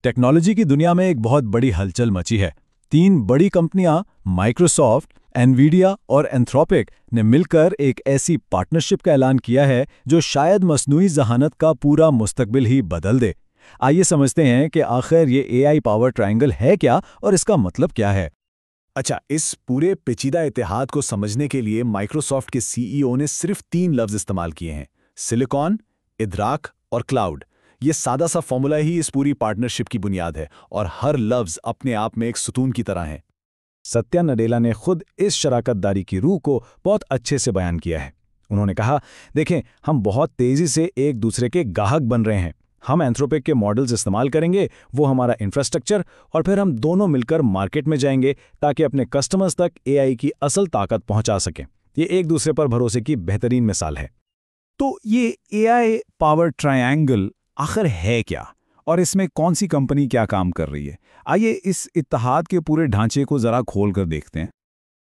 Technology की दुनिया में एक बहुत बड़ी हलचल मची है। तीन बड़ी कंपनियां माइक्रोसॉफ्ट, एनवीडिया और एंथ्रोपिक ने मिलकर एक ऐसी पार्टनरशिप का ऐलान किया है जो शायद मस्नूई ज़हानत का पूरा मुस्तकबिल ही बदल दे। आइए समझते हैं कि आखिर ये एआई पावर ट्रायंगल है क्या और इसका मतलब क्या है। अच्छा, इस पूरे पेचीदा इतिहाद को समझने के लिए माइक्रोसॉफ्ट के सीईओ ने सिर्फ 3 लफ्ज इस्तेमाल किए हैं: सिलिकॉन, इदराक और क्लाउड। ये सादा सा फॉर्मूला ही इस पूरी पार्टनरशिप की बुनियाद है और हर लफ्ज अपने आप में एक सुतून की तरह है। सत्या नडेला ने खुद इस शराकतदारी की रूह को बहुत अच्छे से बयान किया है। उन्होंने कहा, देखें, हम बहुत तेजी से एक दूसरे के ग्राहक बन रहे हैं। हम एंथ्रोपिक के मॉडल्स इस्तेमाल करेंगे, वो हमारा इंफ्रास्ट्रक्चर, और फिर हम दोनों मिलकर मार्केट में जाएंगे ताकि अपने कस्टमर्स तक एआई की असल ताकत पहुंचा सकें। ये एक दूसरे पर भरोसे की बेहतरीन मिसाल है। तो ये एआई पावर ट्रायंगल आखिर है क्या और इसमें कौन सी कंपनी क्या काम कर रही है? आइए इस इत्तेहाद के पूरे ढांचे को जरा खोल कर देखते हैं।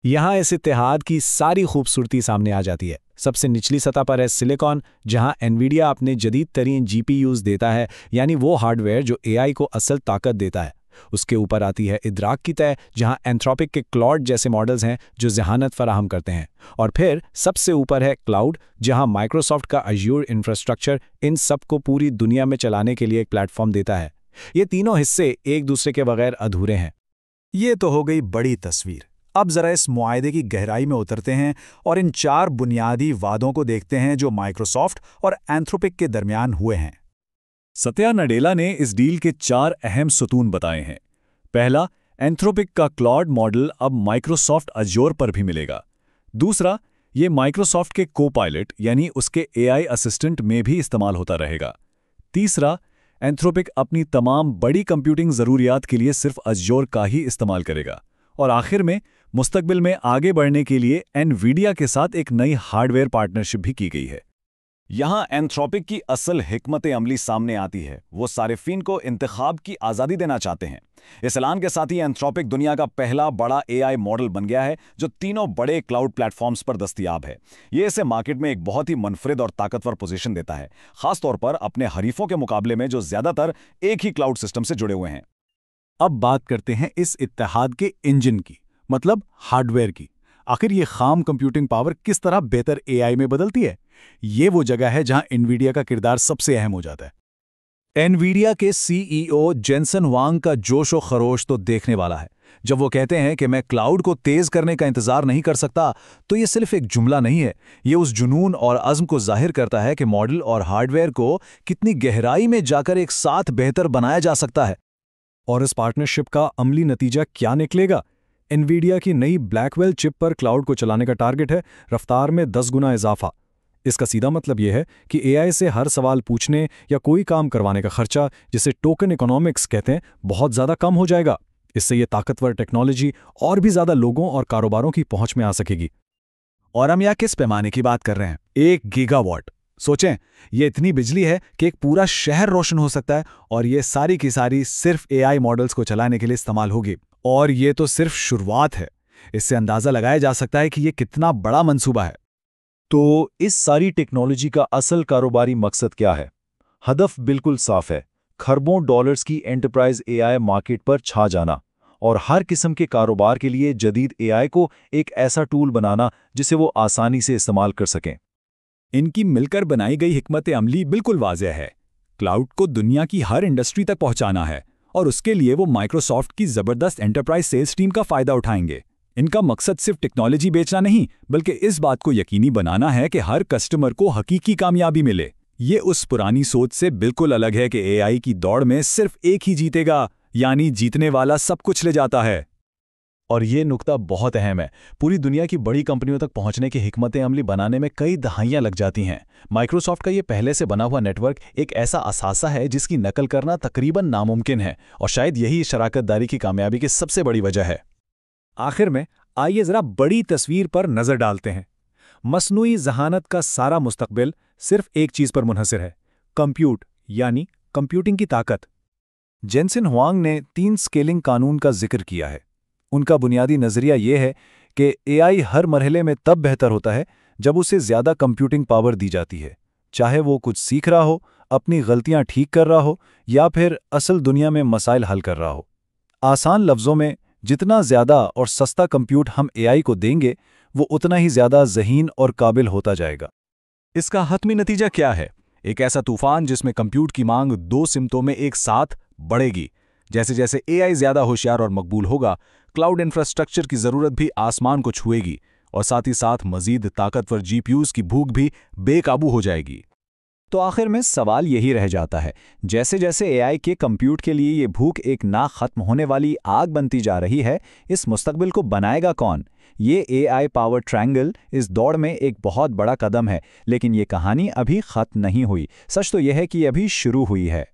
यहाँ इस इत्तेहाद की सारी खूबसूरती सामने आ जाती है। सबसे निचली सतह पर है सिलिकॉन, जहाँ एनवीडिया अपने जदीद तरीन जीपीयूज़ देता है, यानी वो हार्डवेयर जो एआई को असल ताकत देता है। उसके ऊपर आती है इदराक की तय, जहाँ एंथ्रोपिक के क्लॉड जैसे मॉडल्स हैं जो जहानत फराहम करते हैं। और फिर सबसे ऊपर है क्लाउड, जहाँ माइक्रोसॉफ्ट का अज्यूर इंफ्रास्ट्रक्चर इन सबको पूरी दुनिया में चलाने के लिए एक प्लेटफॉर्म देता है। ये तीनों हिस्से एक दूसरे के बगैर अधूरे हैं। ये तो हो गई बड़ी तस्वीर। अब जरा इस मुआहदे की गहराई में उतरते हैं और इन 4 बुनियादी वादों को देखते हैं जो माइक्रोसॉफ्ट और एंथ्रोपिक के दरमियान हुए हैं। सत्या नडेला ने इस डील के 4 अहम सुतून बताए हैं। पहला, एंथ्रोपिक का क्लॉड मॉडल अब माइक्रोसॉफ्ट अज्योर पर भी मिलेगा। दूसरा, ये माइक्रोसॉफ्ट के को-पायलट यानी उसके एआई असिस्टेंट में भी इस्तेमाल होता रहेगा। तीसरा, एंथ्रोपिक अपनी तमाम बड़ी कंप्यूटिंग ज़रूरियात के लिए सिर्फ अज्योर का ही इस्तेमाल करेगा। और आखिर में, मुस्तकबिल में आगे बढ़ने के लिए एनवीडिया के साथ एक नई हार्डवेयर पार्टनरशिप भी की गई है। यहाँ एंथ्रोपिक की असल हिकमत अमली सामने आती है। वो सारिफिन को इंतखाब की आज़ादी देना चाहते हैं। इस ऐलान के साथ ही एंथ्रोपिक दुनिया का पहला बड़ा एआई मॉडल बन गया है जो तीनों बड़े क्लाउड प्लेटफॉर्म्स पर दस्तयाब है। ये इसे मार्केट में एक बहुत ही मुनफरिद और ताकतवर पोजीशन देता है, खासतौर पर अपने हरीफों के मुकाबले में जो ज्यादातर एक ही क्लाउड सिस्टम से जुड़े हुए हैं। अब बात करते हैं इस इत्तेहाद के इंजन की, मतलब हार्डवेयर की। आखिर ये खाम कंप्यूटिंग पावर किस तरह बेहतर एआई में बदलती है? ये वो जगह है जहां एनवीडिया का किरदार सबसे अहम हो जाता है। एनवीडिया के सीईओ जेनसन हुआंग का जोश और खरोश तो देखने वाला है। जब वो कहते हैं कि मैं क्लाउड को तेज करने का इंतजार नहीं कर सकता, तो ये सिर्फ एक जुमला नहीं है। ये उस जुनून और अज़्म को जाहिर करता है कि मॉडल और हार्डवेयर को कितनी गहराई में जाकर एक साथ बेहतर बनाया जा सकता है। और इस पार्टनरशिप का अमली नतीजा क्या निकलेगा? एनवीडिया की नई ब्लैकवेल चिप पर क्लाउड को चलाने का टारगेट है रफ्तार में 10 गुना इजाफा। इसका सीधा मतलब यह है कि एआई से हर सवाल पूछने या कोई काम करवाने का खर्चा, जिसे टोकन इकोनॉमिक्स कहते हैं, बहुत ज़्यादा कम हो जाएगा। इससे ये ताकतवर टेक्नोलॉजी और भी ज़्यादा लोगों और कारोबारों की पहुंच में आ सकेगी। और हम यहाँ किस पैमाने की बात कर रहे हैं? 1 गीगावाट। सोचें, ये इतनी बिजली है कि एक पूरा शहर रोशन हो सकता है, और ये सारी की सारी सिर्फ एआई मॉडल्स को चलाने के लिए इस्तेमाल होगी। और ये तो सिर्फ शुरुआत है। इससे अंदाज़ा लगाया जा सकता है कि ये कितना बड़ा मंसूबा है। तो इस सारी टेक्नोलॉजी का असल कारोबारी मकसद क्या है? हदफ बिल्कुल साफ है, खरबों डॉलर्स की एंटरप्राइज एआई मार्केट पर छा जाना और हर किस्म के कारोबार के लिए जदीद एआई को एक ऐसा टूल बनाना जिसे वो आसानी से इस्तेमाल कर सकें। इनकी मिलकर बनाई गई हिकमत अमली बिल्कुल वाज़ेह है। क्लाउड को दुनिया की हर इंडस्ट्री तक पहुंचाना है, और उसके लिए वो माइक्रोसॉफ्ट की ज़बरदस्त एंटरप्राइज सेल्स टीम का फ़ायदा उठाएंगे। इनका मकसद सिर्फ टेक्नोलॉजी बेचना नहीं, बल्कि इस बात को यकीनी बनाना है कि हर कस्टमर को हकीकी कामयाबी मिले। ये उस पुरानी सोच से बिल्कुल अलग है कि एआई की दौड़ में सिर्फ एक ही जीतेगा, यानी जीतने वाला सब कुछ ले जाता है। और ये नुक्ता बहुत अहम है। पूरी दुनिया की बड़ी कंपनियों तक पहुंचने की हिकमत अमली बनाने में कई दहाइयां लग जाती हैं। माइक्रोसॉफ्ट का ये पहले से बना हुआ नेटवर्क एक ऐसा असासा है जिसकी नकल करना तकरीबन नामुमकिन है, और शायद यही शराकतदारी की कामयाबी की सबसे बड़ी वजह है। आखिर में आइए जरा बड़ी तस्वीर पर नजर डालते हैं। मसनूई ज़हानत का सारा मुस्तकबिल सिर्फ एक चीज़ पर मुनहसर है, कंप्यूट, यानी कंप्यूटिंग की ताकत। जेनसन हुआंग ने 3 स्केलिंग कानून का जिक्र किया है। उनका बुनियादी नज़रिया यह है कि एआई हर मरहले में तब बेहतर होता है जब उसे ज़्यादा कंप्यूटिंग पावर दी जाती है, चाहे वो कुछ सीख रहा हो, अपनी गलतियां ठीक कर रहा हो या फिर असल दुनिया में मसाइल हल कर रहा हो। आसान लफ्ज़ों में, जितना ज़्यादा और सस्ता कंप्यूट हम एआई को देंगे, वो उतना ही ज़्यादा ज़हीन और काबिल होता जाएगा। इसका हतमी नतीजा क्या है? एक ऐसा तूफान जिसमें कंप्यूट की मांग 2 सिमतों में एक साथ बढ़ेगी। जैसे जैसे एआई ज़्यादा होशियार और मकबूल होगा, क्लाउड इंफ्रास्ट्रक्चर की ज़रूरत भी आसमान को छुएगी और साथ ही साथ मज़ीद ताकतवर जीपीयूज़ की भूख भी बेकाबू हो जाएगी। तो आखिर में सवाल यही रह जाता है, जैसे जैसे एआई के कंप्यूट के लिए ये भूख एक ना खत्म होने वाली आग बनती जा रही है, इस मुस्तकबिल को बनाएगा कौन? ये एआई पावर ट्रायंगल इस दौड़ में एक बहुत बड़ा कदम है, लेकिन ये कहानी अभी खत्म नहीं हुई। सच तो यह है कि ये अभी शुरू हुई है।